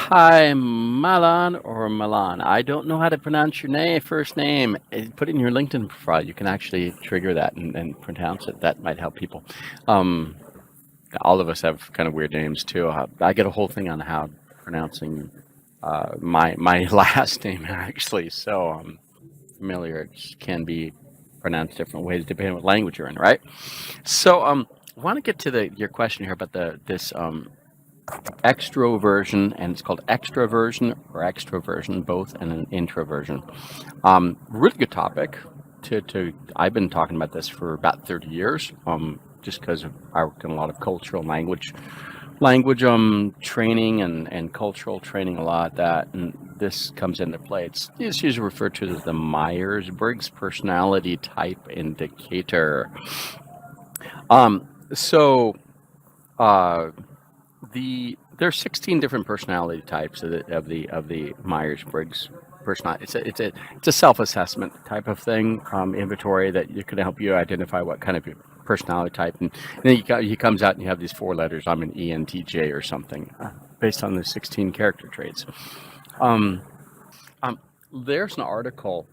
Hi, Malon or Malon. I don't know how to pronounce your first name. Put it in your LinkedIn profile. You can actually trigger that and pronounce it. That might help people. Um, all of us have kind of weird names too. I get a whole thing on how pronouncing my last name actually. So familiar. It can be pronounced different ways depending on what language you're in, right? So I want to get to the your question here about this extroversion, and it's called extraversion or extroversion, both, and an introversion. Really good topic. To I've been talking about this for about 30 years. Just because I worked in a lot of cultural language training and cultural training a lot that and this comes into play. It's usually referred to as the Myers-Briggs personality type indicator. So uh, there's 16 different personality types of the Myers-Briggs personality. It's a self-assessment type of thing, inventory that you can help you identify what kind of personality type, and then he comes out and you have these four letters. I'm an ENTJ or something, based on the 16 character traits. Um, there's an article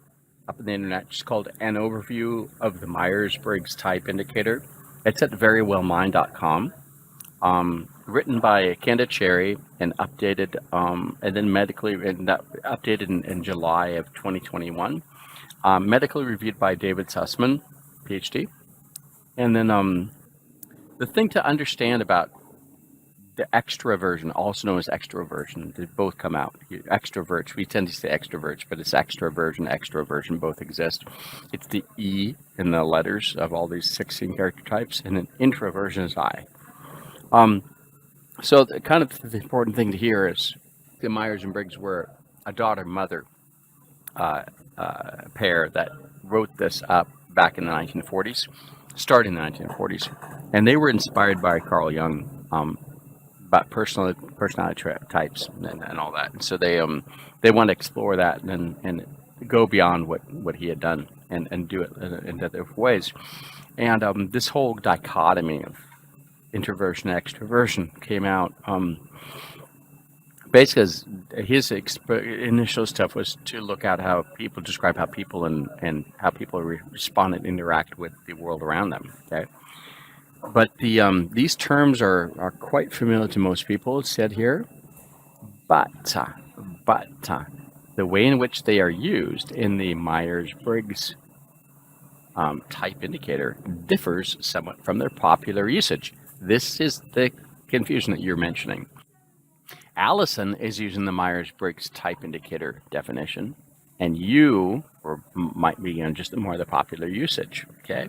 up on the internet just called "An Overview of the Myers-Briggs Type Indicator." It's at verywellmind.com. Written by Kenda Cherry and updated, and then updated in July of 2021. Medically reviewed by David Sussman, PhD. And then the thing to understand about the extraversion, also known as extroversion, they both come out. Extroverts, we tend to say extroverts, but it's extroversion, both exist. It's the E in the letters of all these 16 character types, and then introversion is I. So the important thing to hear is the Myers and Briggs were a daughter-mother pair that wrote this up back in the 1940s, starting in the 1940s, and they were inspired by Carl Jung about personality types and all that. And so they want to explore that and go beyond what he had done and do it in different ways. And this whole dichotomy of introversion and extroversion came out basically as his initial stuff was to look at how people describe how people and how people respond and interact with the world around them. Okay, but these terms are quite familiar to most people, it's said here, but the way in which they are used in the Myers-Briggs type indicator differs somewhat from their popular usage. This is the confusion that you're mentioning. Allison is using the Myers-Briggs type indicator definition, and you might be on just more of the popular usage. Okay,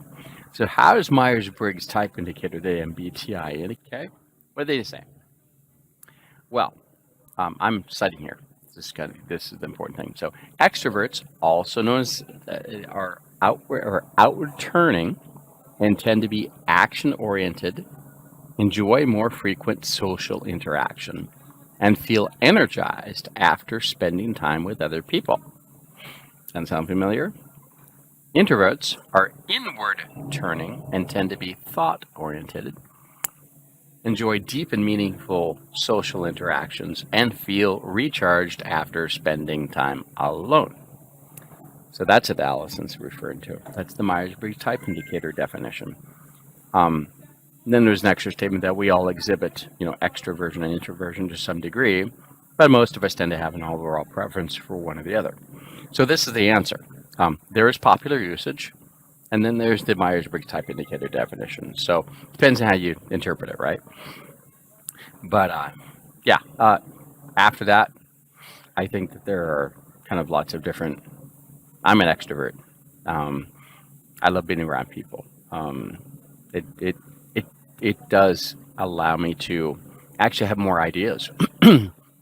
so how does Myers-Briggs type indicator, the MBTI, indicate? What do they say? Well, I'm citing here. This is the important thing. So extroverts, also known as are outward turning, and tend to be action oriented, enjoy more frequent social interaction, and feel energized after spending time with other people. That sound familiar? Introverts are inward turning and tend to be thought oriented, enjoy deep and meaningful social interactions, and feel recharged after spending time alone. So that's what Allison's referring to. That's the Myers-Briggs type indicator definition. Then there's an extra statement that we all exhibit, extroversion and introversion to some degree, but most of us tend to have an overall preference for one or the other. So this is the answer. There is popular usage, and then there's the Myers-Briggs type indicator definition. So it depends on how you interpret it, right? But after that, I think that there are kind of lots of different. I'm an extrovert. I love being around people. It does allow me to actually have more ideas.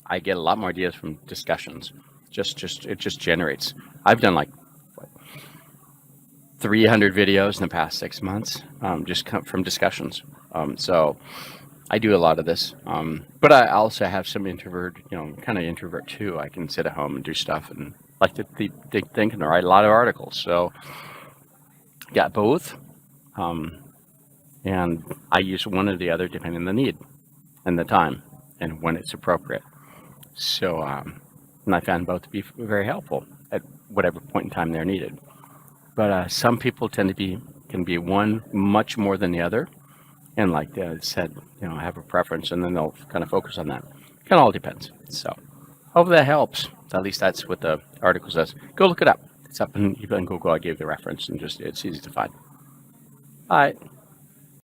I get a lot more ideas from discussions. It just generates. I've done like 300 videos in the past 6 months, just from discussions. So I do a lot of this, but I also have some introvert, kind of introvert too. I can sit at home and do stuff and like to think and write a lot of articles. So got both, and I use one or the other depending on the need and the time and when it's appropriate. So, and I found both to be very helpful at whatever point in time they're needed. But some people can be one much more than the other, and like I said, have a preference, and then they'll kind of focus on that. It kind of all depends. So, hopefully that helps. At least that's what the article says. Go look it up. It's up in Google. I gave the reference, and it's easy to find. All right.